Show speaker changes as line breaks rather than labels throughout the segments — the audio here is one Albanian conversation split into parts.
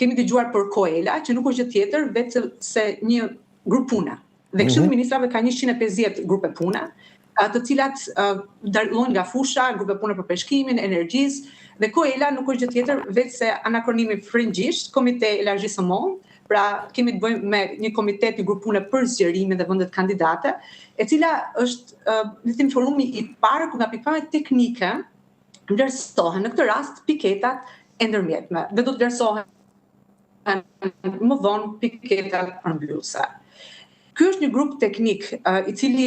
kemi dëgjuar për Koela, që nuk është gjë tjetër vetë se një grup pune. Dhe Këshilli i Ministrave ka 150 grupe pune, të cilat dalojnë nga fusha, grupe pune për peshkimin, energjisë, dhe Koela nuk është gjë tjetër vetë se anakronimi frëngjisht, Komite Elargjisëmon, pra kemi të bëjmë me një komitet, një grup pune për zgjerimin dhe vendet kandidate, e cila është forumi i parë ku nga pikpamja teknike vlerësohen në këtë rast piketat e ndërmjetme dhe do të vlerësohen më vonë piketat përmbyllëse. Ky është një grup teknik i cili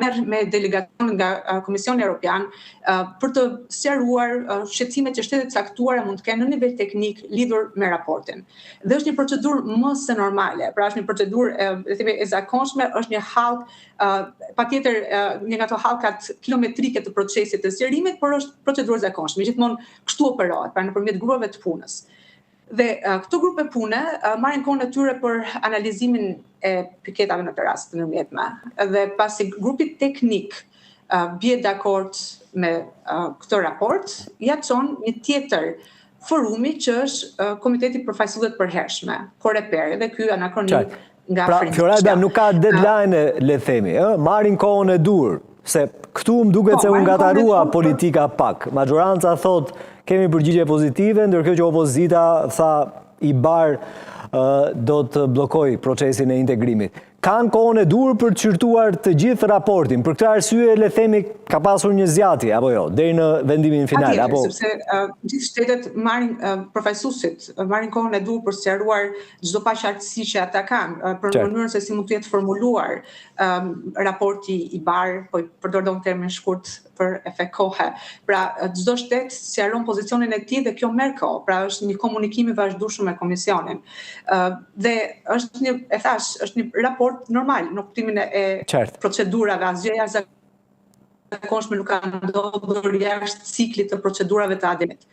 merr me delegacion nga Komisioni Evropian për të sqaruar shqetësimet që shtetet caktuara mund të kenë në nivel teknik lidhur me raportin. Dhe është një procedurë më se normale, pra është një procedurë e zakonshme, është një hallk patjetër një nga ato hallkat kilometrike të procesit të zgjerimit, por është procedurë e zakonshme, gjithmonë kështu operohet, pra nëpërmjet grupeve të punës. Dhe këto grupe pune marrin kohën e tyre për analizimin e piketave në të rast të ndërmjetme. Dhe pasi grupi teknik bie dakord me këtë raport, ja çon një tjetër forumi që është Komiteti për Fajsullet Përhershme, Koreper, dhe ky anakronim nga
Pra, Fioralba, nuk ka deadline, le themi, marrin kohën e dur, se këtu më duket se u ngatarua politika pak. Majoranca thot kemi përgjigje pozitive, ndërkohë që opozita tha i bar do të blokoj procesin e integrimit. Kanë kohën e dur për të çirtuar të gjithë raportin. Për këtë arsye, le themi, ka pasur një zgjatje apo jo, deri në vendimin final, apo
sepse gjithë shtetet marrin përfaqësuesit marrin kohën e dur për sqaruar çdo paqartësi që ata kanë, për mënyrën se si mund të jetë formuluar raporti i bar, po përdor një termin shkurt për efekt kohe. Pra, çdo shtet sqaron pozicionin e tij dhe kjo merr kohë, pra është një komunikim i vazhdueshëm me Komisionin. Dhe është është një raport normal në kuptimin e procedurave, asgjë jashtëzakonshme nuk ka ndodhur jashtë ciklit të procedurave të ademit.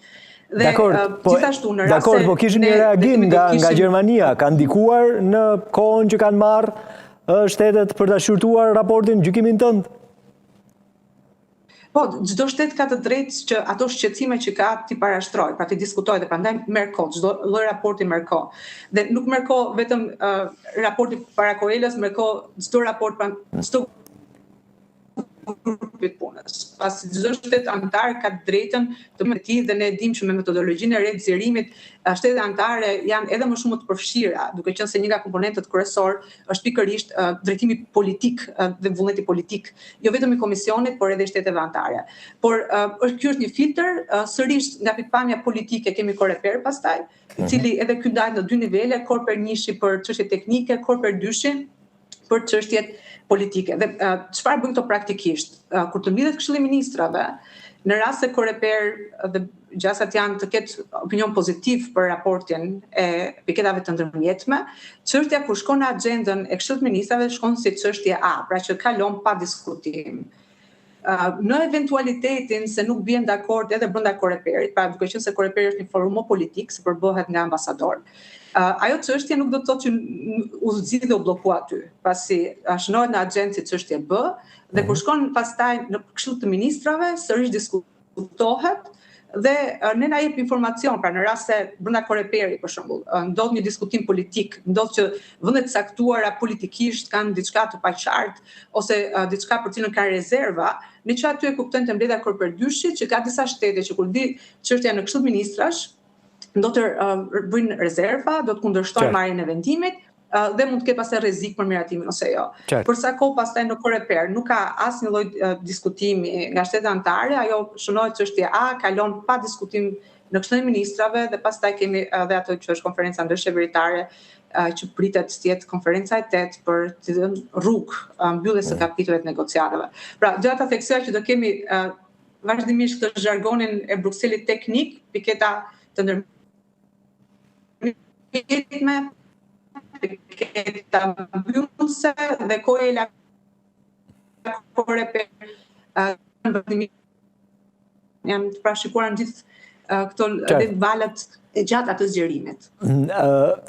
Gjithashtu në rast se po kishin një reagim nga Gjermania, ka ndikuar në kohën që kanë marrë shtetet për ta shqyrtuar raportin, gjykimin tënd?
Po, çdo shtet ka të drejtë që ato shqetësime që ka t'i parashtrojë, pra t'i diskutojë, dhe prandaj merr kohë, çdo lloj raporti merr kohë. Dhe nuk merr kohë vetëm raporti para Koelës, merr kohë çdo raport çdo grupit punës. Pasi çdo shtet antar ka drejtën të me tij dhe ne dimë që me metodologjinë e re të zgjerimit shtetet anëtare janë edhe më shumë të përfshira, duke qenë se një nga komponentët kryesor është pikërisht drejtimi politik dhe vullneti politik, jo vetëm i Komisionit, por edhe i shteteve anëtare. Por ky është një filtr, sërish nga pikpamja politike kemi Koreper pastaj, i cili edhe ky ndahet në dy nivele, Koreper 1 për çështje teknike, Koreper 2 për çështjet politike. Dhe çfarë bën këto praktikisht? Kur të mbledhet Këshilli i Ministrave, në rast se Koreper dhe gjasat janë të ketë opinion pozitiv për raportin e piketave të ndërmjetme, çështja kur shkon në agjendën e Këshillit të Ministrave shkon si çështje A, pra që kalon pa diskutim. Në eventualitetin se nuk bien dakord edhe brenda Koreperit, pra duke qenë se Koreperi është një forum politik, se përbëhet nga ambasador, ajo çështje nuk do të thotë që u zgjidh dhe u bllokua aty, pasi shënohet në agjendë si çështje B, dhe kur shkon pastaj në Këshill të Ministrave, sërish diskutohet dhe ne na jep informacion, pra në rast se brenda Koreperit për shembull ndodh një diskutim politik, ndodh që vendet caktuara politikisht kanë diçka të paqartë ose diçka për cilën kanë rezerva, ne që aty e kuptojnë të mbledhja Koreper 2 që ka disa shtete që kur di çështja në Këshill Ministrash do të bëjnë rezerva, do të kundërshtojnë marrjen e vendimit dhe mund të ketë pastaj rrezik për miratimin ose jo. Për sa kohë pastaj në Koreper nuk ka asnjë lloj diskutimi nga shtetet anëtare, ajo shënohet çështje A, kalon pa diskutim në Këshillin e Ministrave dhe pastaj kemi edhe ato që është konferenca ndërshqeveritare që pritet të jetë konferenca e 8 për të dhënë rrugë mbylljes së kapitujve të negociatave. Pra, doja ta theksoj që do kemi vazhdimisht këtë zhargonin e Brukselit teknik, piketa të ndërmjetme, piketa mbyllëse dhe Koela Koreper janë të parashikuar në gjithë këto valet e gjatë atë zgjerimit.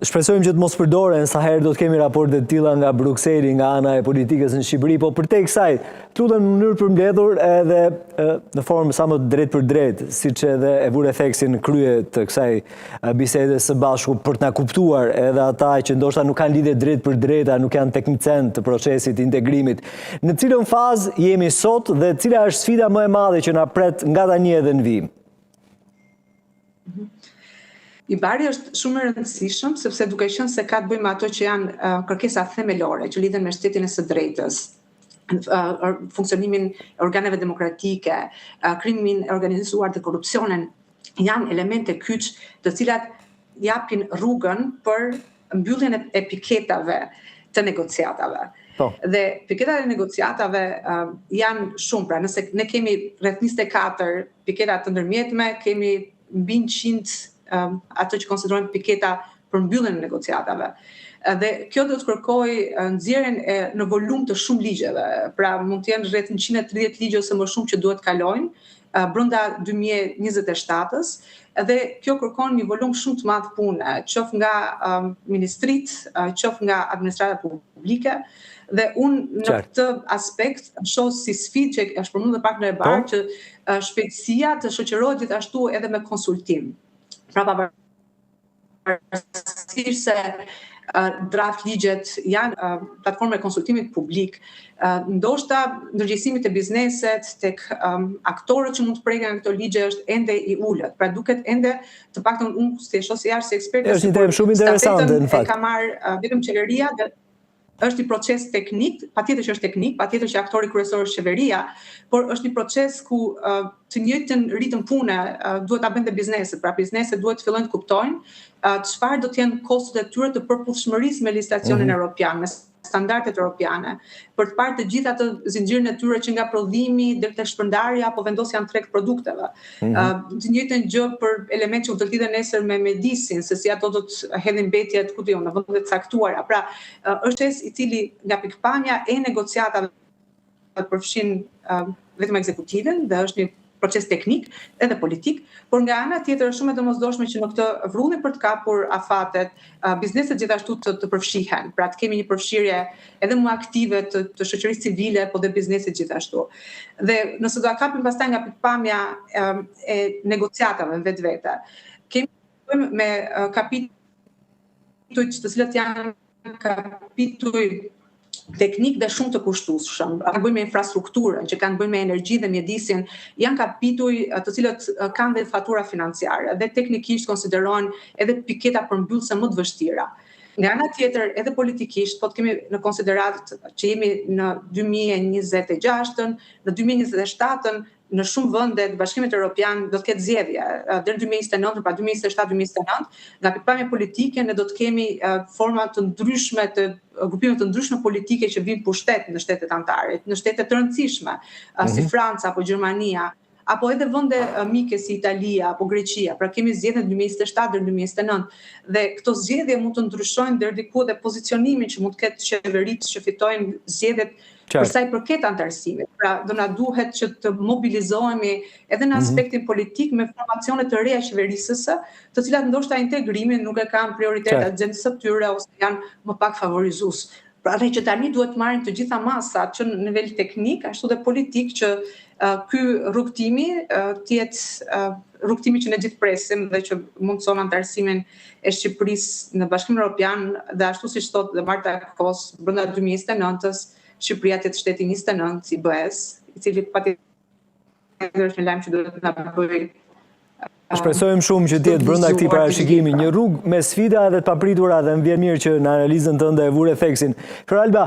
Shpresojmë që të mos përdoren sa herë do të kemi raporte të tilla nga Brukseli, nga ana e politikës në Shqipëri, po përtej kësaj, lutem në mënyrë përmbledhur edhe në formë sa më drejt për drejt, siç edhe e vure theksin në krye të kësaj bisede së bashku për të na kuptuar edhe ata që ndoshta nuk kanë lidhje drejt për drejta, nuk janë teknicen të procesit të integrimit. Në cilën fazë jemi sot dhe cila është sfida më e madhe që na pret nga tani edhe në vijim?
I bari është shumë e rëndësishëm, sepse duke qenë se ka të bëjmë ato që janë kërkesa themelore, që lidhen me shtetin e së drejtës, funksionimin e organeve demokratike, krimimin e organizuar dhe korrupsionin, janë elemente kyç të cilat japin rrugën për mbylljen e piketave të negociatave. Dhe piketat e negociatave janë shumë, pra nëse ne kemi rreth 24 piketa të ndërmjetme, kemi mbi 100 ato që konsiderojnë piketa për mbylljen e negociatave. Dhe kjo do të kërkojë nxjerrjen në volum të shumë ligjeve. Pra mund të jenë rreth 130 ligje ose më shumë që duhet kalojnë brenda 2027-s, dhe kjo kërkon një volum shumë të madh pune, qoftë nga ministritë, qoftë nga administrata publike. Dhe unë në këtë aspekt shoh si sfidë që është përmendur edhe pak në e barë, që shpejtësia të shoqërohet gjithashtu edhe me konsultim. Pra pavarësisht se draft ligjet janë platforma e konsultimit publik, ndoshta ndërgjegjësimit e bizneset tek aktorët që mund të preken këto ligje është ende i ulët. Pra duket ende, të paktën unë si e shoh si eksperte,
është një temë shumë interesante në fakt.
Ka marrë vetëm qeveria dhe është një proces teknik, patjetër që është teknik, patjetër që aktori kryesor është qeveria, por është një proces ku të njëjtën ritëm pune duhet ta bëjnë bizneset. Pra bizneset duhet të fillojnë të kuptojnë çfarë do të jenë kostot e tyre të përputhshmërisë me legjislacionin evropian, me standardet europiane, për të parë të gjithë atë zinxhirin e tyre që nga prodhimi deri tek shpërndarja apo vendosja në treg produkteve. Të njëjtën gjë për elementë që do të lidhen nesër me mjedisin, se si ato do të hedhin mbetjet ku diun në vende të caktuara. Pra është i cili nga pikpamja e negociatave përfshin vetëm ekzekutivin dhe është një proces teknik edhe politik, por nga ana tjetër është shumë e domosdoshme që në këtë vrullim për të kapur afatet, bizneset gjithashtu të përfshihen, pra të kemi një përfshirje edhe më aktive të shoqërisë civile, po dhe bizneset gjithashtu. Dhe nëse do ta kapim pastaj nga pikpamja e negociatave vetvete, kemi me kapituj të cilët janë kapituj teknik dhe shumë të kushtueshëm. Kanë bëjmë me infrastrukturën, që kanë bëjmë me energji dhe mjedisin, janë kapituj të cilët kanë dhe fatura financiare dhe teknikisht konsiderohen edhe piketa përmbyllëse më të vështira. Nga ana tjetër, edhe politikisht, po të kemi në konsiderat që jemi në 2026-ën, në 2027-ën, në shumë vende të Bashkimit Evropian do të ketë zgjedhje deri në 2029, pra 2027-2029, nga pikpamja politike ne do të kemi forma të ndryshme të grupime të ndryshme politike që vijnë pushtet në shtetet anëtare, në shtete të rëndësishme, si Franca apo Gjermania, apo edhe vende mike si Italia apo Greqia. Pra kemi zgjedhje 2027 deri 2029 dhe këto zgjedhje mund të ndryshojnë deri diku dhe pozicionimin që mund të ketë qeveritë që fitojnë zgjedhjet për sa i përket antarësimit. Pra do na duhet që të mobilizohemi edhe në aspektin politik me formacione të reja qeverisëse, të cilat ndoshta integrimin nuk e kanë prioritet agjendës së tyre ose janë më pak favorizues. Pra që tani duhet marrin të gjitha masat që në nivel teknik, ashtu dhe politik, që ky rrugtimi të jetë rrugtimi që ne gjithë presim dhe që mundson antarësimin e Shqipërisë në Bashkimin Evropian dhe ashtu siç thotë dhe Marta Kos brenda 2029-s Shqipëria të jetë shteti 29 i BE-s, i cili patjetër është një lajm që duhet na bëjë.
Shpresojmë shumë që të jetë brenda këtij parashikimi një rrugë me sfida edhe të papritura, dhe më vjen mirë që në analizën tënde e vure theksin. Flor Alba,